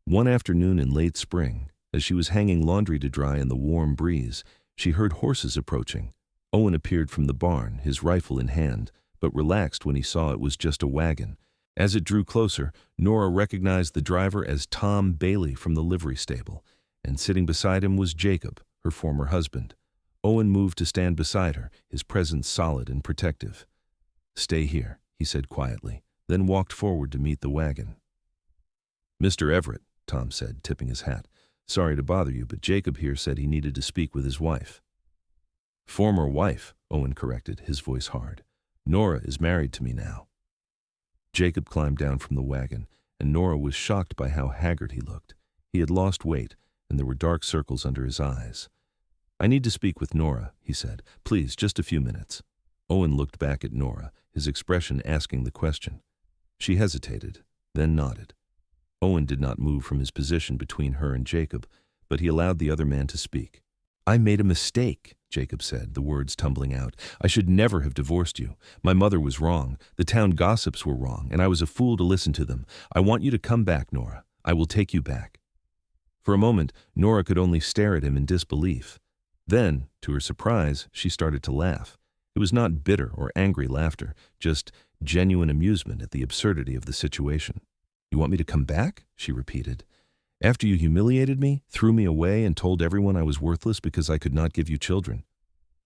One afternoon in late spring, as she was hanging laundry to dry in the warm breeze, she heard horses approaching. Owen appeared from the barn, his rifle in hand, but relaxed when he saw it was just a wagon. As it drew closer, Nora recognized the driver as Tom Bailey from the livery stable, and sitting beside him was Jacob, her former husband. Owen moved to stand beside her, his presence solid and protective. "Stay here," he said quietly, then walked forward to meet the wagon. "Mr. Everett," Tom said, tipping his hat. "Sorry to bother you, but Jacob here said he needed to speak with his wife." "Former wife," Owen corrected, his voice hard. "Nora is married to me now." Jacob climbed down from the wagon, and Nora was shocked by how haggard he looked. He had lost weight, and there were dark circles under his eyes. "I need to speak with Nora," he said. "Please, just a few minutes." Owen looked back at Nora, his expression asking the question. She hesitated, then nodded. Owen did not move from his position between her and Jacob, but he allowed the other man to speak. "I made a mistake," Jacob said, the words tumbling out. "I should never have divorced you. My mother was wrong. The town gossips were wrong, and I was a fool to listen to them. I want you to come back, Nora. I will take you back." For a moment, Nora could only stare at him in disbelief. Then, to her surprise, she started to laugh. It was not bitter or angry laughter, just genuine amusement at the absurdity of the situation. "You want me to come back?" she repeated. "After you humiliated me, threw me away, and told everyone I was worthless because I could not give you children?"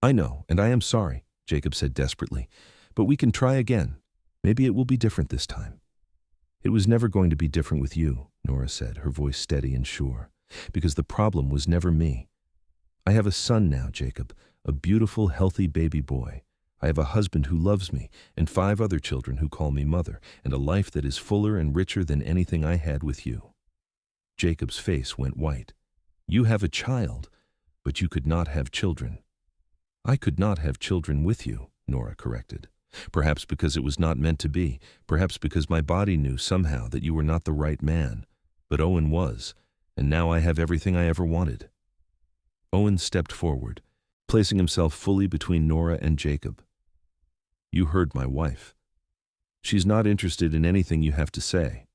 "I know, and I am sorry," Jacob said desperately. "But we can try again. Maybe it will be different this time." "It was never going to be different with you," Nora said, her voice steady and sure, "because the problem was never me. I have a son now, Jacob, a beautiful, healthy baby boy. I have a husband who loves me, and 5 other children who call me mother, and a life that is fuller and richer than anything I had with you." Jacob's face went white. "You have a child, but you could not have children." "I could not have children with you," Nora corrected. "Perhaps because it was not meant to be, perhaps because my body knew somehow that you were not the right man. But Owen was, and now I have everything I ever wanted." Owen stepped forward, placing himself fully between Nora and Jacob. "You heard my wife. She's not interested in anything you have to say.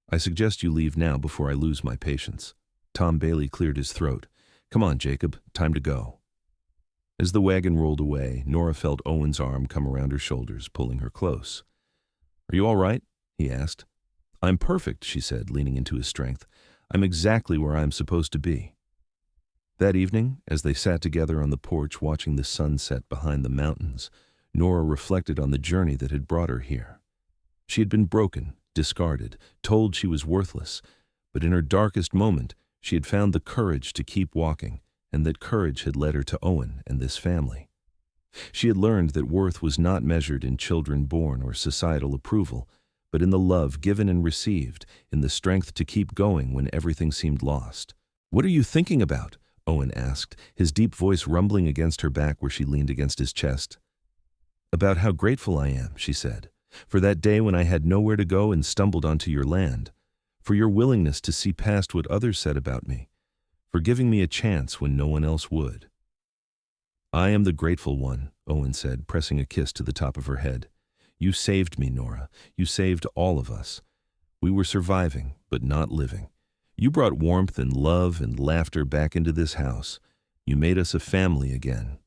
I suggest you leave now before I lose my patience." Tom Bailey cleared his throat. "Come on, Jacob, time to go." As the wagon rolled away, Nora felt Owen's arm come around her shoulders, pulling her close. "Are you all right?" he asked. "I'm perfect," she said, leaning into his strength. "I'm exactly where I'm supposed to be." That evening, as they sat together on the porch watching the sunset behind the mountains, Nora reflected on the journey that had brought her here. She had been broken, discarded, told she was worthless, but in her darkest moment, she had found the courage to keep walking, and that courage had led her to Owen and this family. She had learned that worth was not measured in children born or societal approval, but in the love given and received, in the strength to keep going when everything seemed lost. "What are you thinking about?" Owen asked, his deep voice rumbling against her back where she leaned against his chest. "About how grateful I am," she said, "for that day when I had nowhere to go and stumbled onto your land, for your willingness to see past what others said about me, for giving me a chance when no one else would." "I am the grateful one," Owen said, pressing a kiss to the top of her head. "You saved me, Nora. You saved all of us. We were surviving, but not living. You brought warmth and love and laughter back into this house. You made us a family again."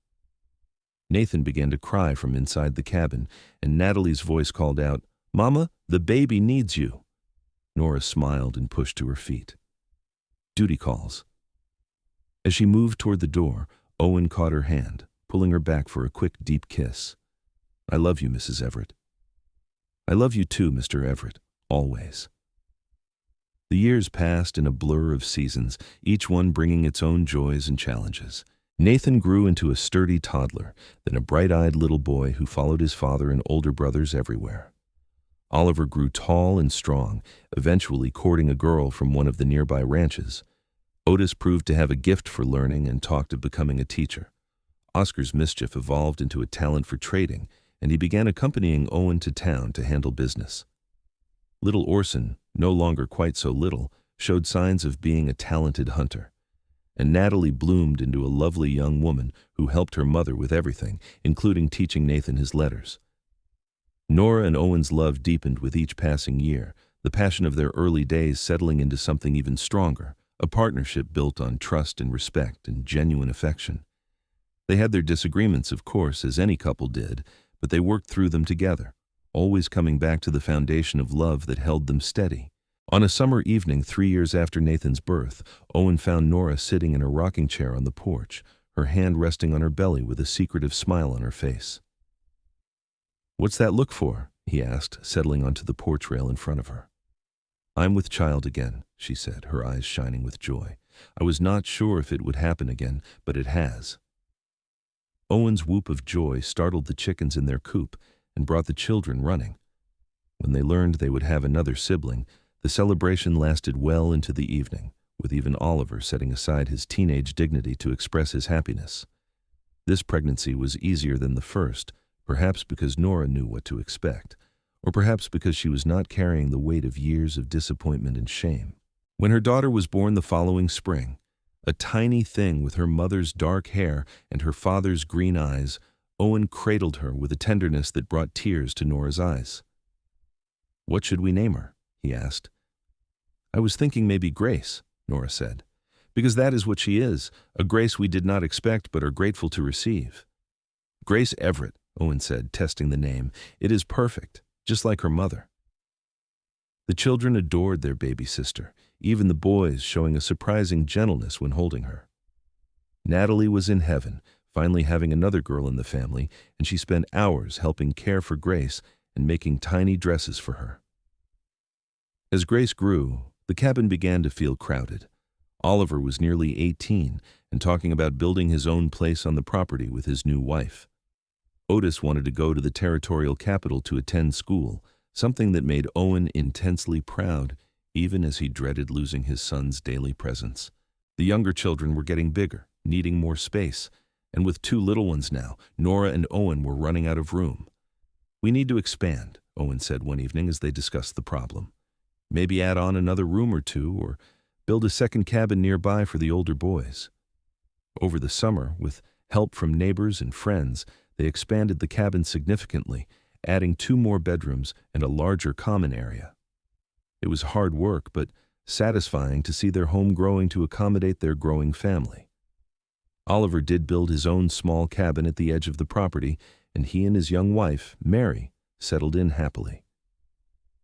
Nathan began to cry from inside the cabin, and Natalie's voice called out, "Mama, the baby needs you." Nora smiled and pushed to her feet. "Duty calls." As she moved toward the door, Owen caught her hand, pulling her back for a quick, deep kiss. "I love you, Mrs. Everett." "I love you too, Mr. Everett, always." The years passed in a blur of seasons, each one bringing its own joys and challenges. Nathan grew into a sturdy toddler, then a bright-eyed little boy who followed his father and older brothers everywhere. Oliver grew tall and strong, eventually courting a girl from one of the nearby ranches. Otis proved to have a gift for learning and talked of becoming a teacher. Oscar's mischief evolved into a talent for trading, and he began accompanying Owen to town to handle business. Little Orson, no longer quite so little, showed signs of being a talented hunter. And Natalie bloomed into a lovely young woman who helped her mother with everything, including teaching Nathan his letters. Nora and Owen's love deepened with each passing year, the passion of their early days settling into something even stronger, a partnership built on trust and respect and genuine affection. They had their disagreements, of course, as any couple did, but they worked through them together, always coming back to the foundation of love that held them steady. On a summer evening 3 years after Nathan's birth, Owen found Nora sitting in a rocking chair on the porch, her hand resting on her belly with a secretive smile on her face. "What's that look for?" he asked, settling onto the porch rail in front of her. "I'm with child again," she said, her eyes shining with joy. "I was not sure if it would happen again, but it has." Owen's whoop of joy startled the chickens in their coop and brought the children running. When they learned they would have another sibling, the celebration lasted well into the evening, with even Oliver setting aside his teenage dignity to express his happiness. This pregnancy was easier than the first, perhaps because Nora knew what to expect, or perhaps because she was not carrying the weight of years of disappointment and shame. When her daughter was born the following spring, a tiny thing with her mother's dark hair and her father's green eyes, Owen cradled her with a tenderness that brought tears to Nora's eyes. "What should we name her?" he asked. "I was thinking maybe Grace," Nora said, "because that is what she is, a grace we did not expect but are grateful to receive." "Grace Everett," Owen said, testing the name. "It is perfect, just like her mother." The children adored their baby sister, even the boys showing a surprising gentleness when holding her. Natalie was in heaven, finally having another girl in the family, and she spent hours helping care for Grace and making tiny dresses for her. As Grace grew, the cabin began to feel crowded. Oliver was nearly 18 and talking about building his own place on the property with his new wife. Otis wanted to go to the territorial capital to attend school, something that made Owen intensely proud, even as he dreaded losing his son's daily presence. The younger children were getting bigger, needing more space, and with 2 little ones now, Nora and Owen were running out of room. "We need to expand," Owen said one evening as they discussed the problem. "Maybe add on another room or 2, or build a second cabin nearby for the older boys." Over the summer, with help from neighbors and friends, they expanded the cabin significantly, adding 2 more bedrooms and a larger common area. It was hard work, but satisfying to see their home growing to accommodate their growing family. Oliver did build his own small cabin at the edge of the property, and he and his young wife, Mary, settled in happily.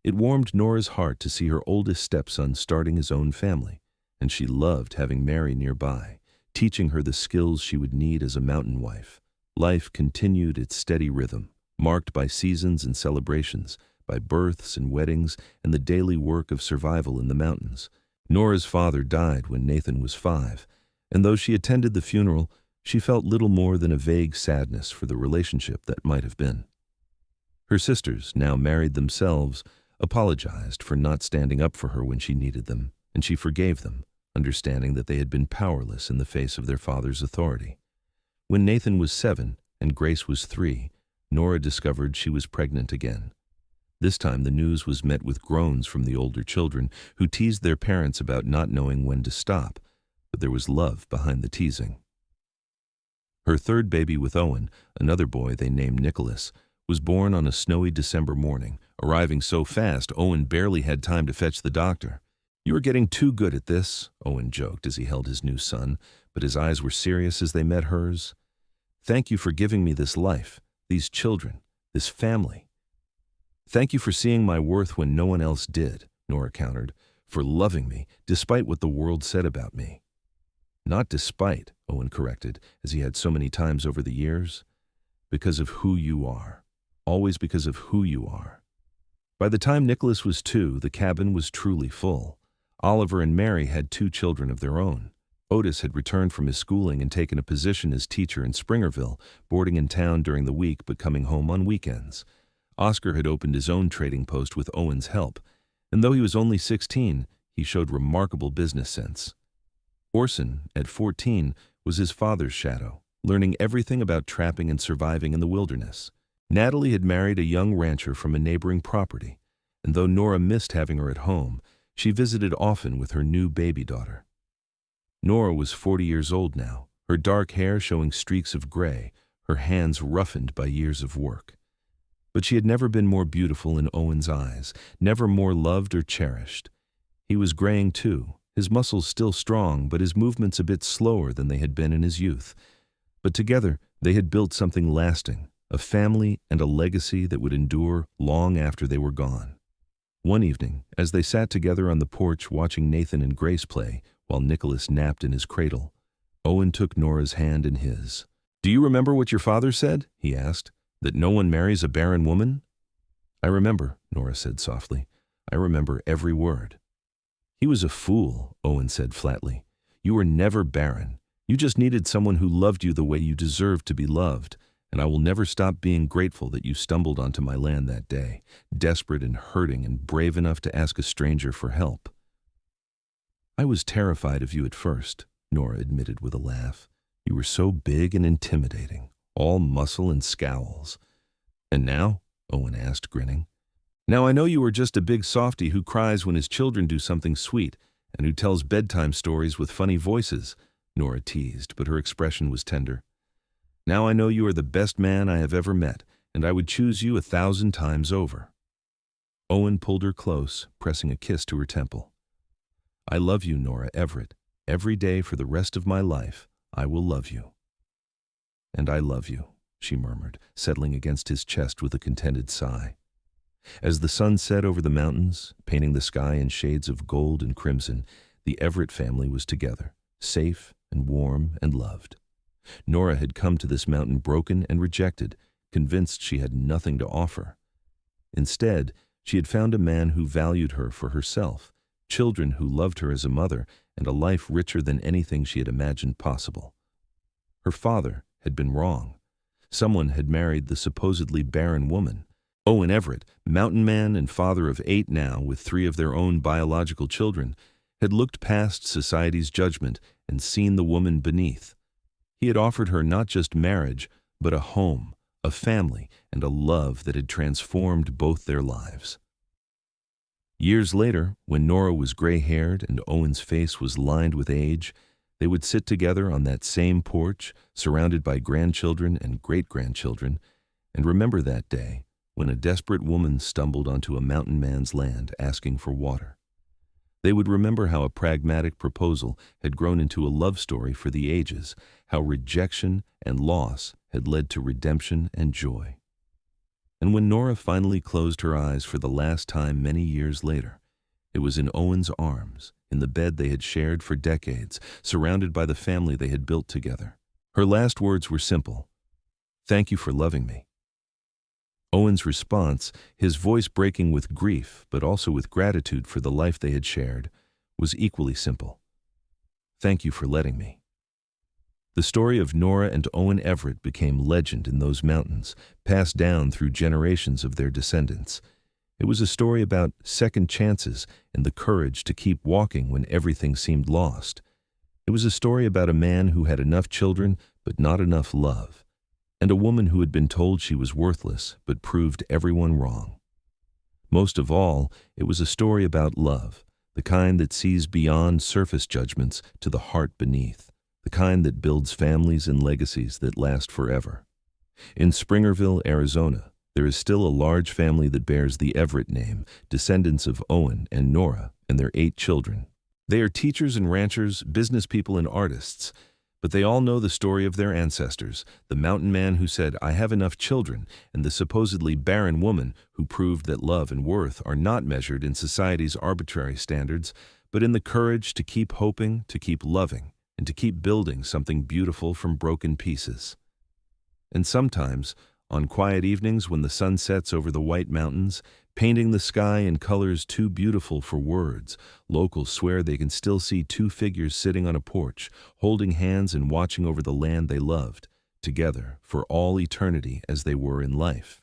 It warmed Nora's heart to see her oldest stepson starting his own family, and she loved having Mary nearby, teaching her the skills she would need as a mountain wife. Life continued its steady rhythm, marked by seasons and celebrations, by births and weddings, and the daily work of survival in the mountains. Nora's father died when Nathan was 5, and though she attended the funeral, she felt little more than a vague sadness for the relationship that might have been. Her sisters, now married themselves, apologized for not standing up for her when she needed them, and she forgave them, understanding that they had been powerless in the face of their father's authority. When Nathan was 7 and Grace was 3, Nora discovered she was pregnant again. This time the news was met with groans from the older children, who teased their parents about not knowing when to stop, but there was love behind the teasing. Her third baby with Owen, another boy they named Nicholas, was born on a snowy December morning, arriving so fast Owen barely had time to fetch the doctor. "You are getting too good at this," Owen joked as he held his new son, but his eyes were serious as they met hers. "Thank you for giving me this life, these children, this family." "Thank you for seeing my worth when no one else did," Nora countered, "for loving me, despite what the world said about me." "Not despite," Owen corrected, as he had so many times over the years. "Because of who you are. Always because of who you are." By the time Nicholas was 2, the cabin was truly full. Oliver and Mary had 2 children of their own. Otis had returned from his schooling and taken a position as teacher in Springerville, boarding in town during the week but coming home on weekends. Oscar had opened his own trading post with Owen's help, and though he was only 16, he showed remarkable business sense. Orson, at 14, was his father's shadow, learning everything about trapping and surviving in the wilderness. Natalie had married a young rancher from a neighboring property, and though Nora missed having her at home, she visited often with her new baby daughter. Nora was 40 years old now, her dark hair showing streaks of gray, her hands roughened by years of work. But she had never been more beautiful in Owen's eyes, never more loved or cherished. He was graying too, his muscles still strong, but his movements a bit slower than they had been in his youth. But together they had built something lasting, a family and a legacy that would endure long after they were gone. One evening, as they sat together on the porch watching Nathan and Grace play, while Nicholas napped in his cradle, Owen took Nora's hand in his. "Do you remember what your father said?" he asked. "That no one marries a barren woman?" "I remember," Nora said softly. "I remember every word." "He was a fool," Owen said flatly. "You were never barren. You just needed someone who loved you the way you deserved to be loved, and I will never stop being grateful that you stumbled onto my land that day, desperate and hurting and brave enough to ask a stranger for help." "I was terrified of you at first," Nora admitted with a laugh. "You were so big and intimidating, all muscle and scowls." "And now?" Owen asked, grinning. "Now I know you are just a big softy who cries when his children do something sweet and who tells bedtime stories with funny voices," Nora teased, but her expression was tender. "Now I know you are the best man I have ever met, and I would choose you 1,000 times over." Owen pulled her close, pressing a kiss to her temple. "I love you, Nora Everett. Every day for the rest of my life, I will love you." "And I love you," she murmured, settling against his chest with a contented sigh. As the sun set over the mountains, painting the sky in shades of gold and crimson, the Everett family was together, safe and warm and loved. Nora had come to this mountain broken and rejected, convinced she had nothing to offer. Instead, she had found a man who valued her for herself, children who loved her as a mother, and a life richer than anything she had imagined possible. Her father had been wrong. Someone had married the supposedly barren woman. Owen Everett, mountain man and father of 8 now with 3 of their own biological children, had looked past society's judgment and seen the woman beneath. He had offered her not just marriage, but a home, a family, and a love that had transformed both their lives. Years later, when Nora was gray-haired and Owen's face was lined with age, they would sit together on that same porch, surrounded by grandchildren and great-grandchildren, and remember that day when a desperate woman stumbled onto a mountain man's land asking for water. They would remember how a pragmatic proposal had grown into a love story for the ages, how rejection and loss had led to redemption and joy. And when Nora finally closed her eyes for the last time many years later, it was in Owen's arms, in the bed they had shared for decades, surrounded by the family they had built together. Her last words were simple: "Thank you for loving me." Owen's response, his voice breaking with grief but also with gratitude for the life they had shared, was equally simple: "Thank you for letting me." The story of Nora and Owen Everett became legend in those mountains, passed down through generations of their descendants. It was a story about second chances and the courage to keep walking when everything seemed lost. It was a story about a man who had enough children but not enough love, and a woman who had been told she was worthless but proved everyone wrong. Most of all, it was a story about love, the kind that sees beyond surface judgments to the heart beneath, the kind that builds families and legacies that last forever. In Springerville, Arizona, there is still a large family that bears the Everett name, descendants of Owen and Nora and their 8 children. They are teachers and ranchers, business people and artists, but they all know the story of their ancestors, the mountain man who said, "I have enough children," and the supposedly barren woman who proved that love and worth are not measured in society's arbitrary standards, but in the courage to keep hoping, to keep loving, and to keep building something beautiful from broken pieces. And sometimes, on quiet evenings when the sun sets over the white mountains, painting the sky in colors too beautiful for words, locals swear they can still see 2 figures sitting on a porch, holding hands and watching over the land they loved, together for all eternity as they were in life.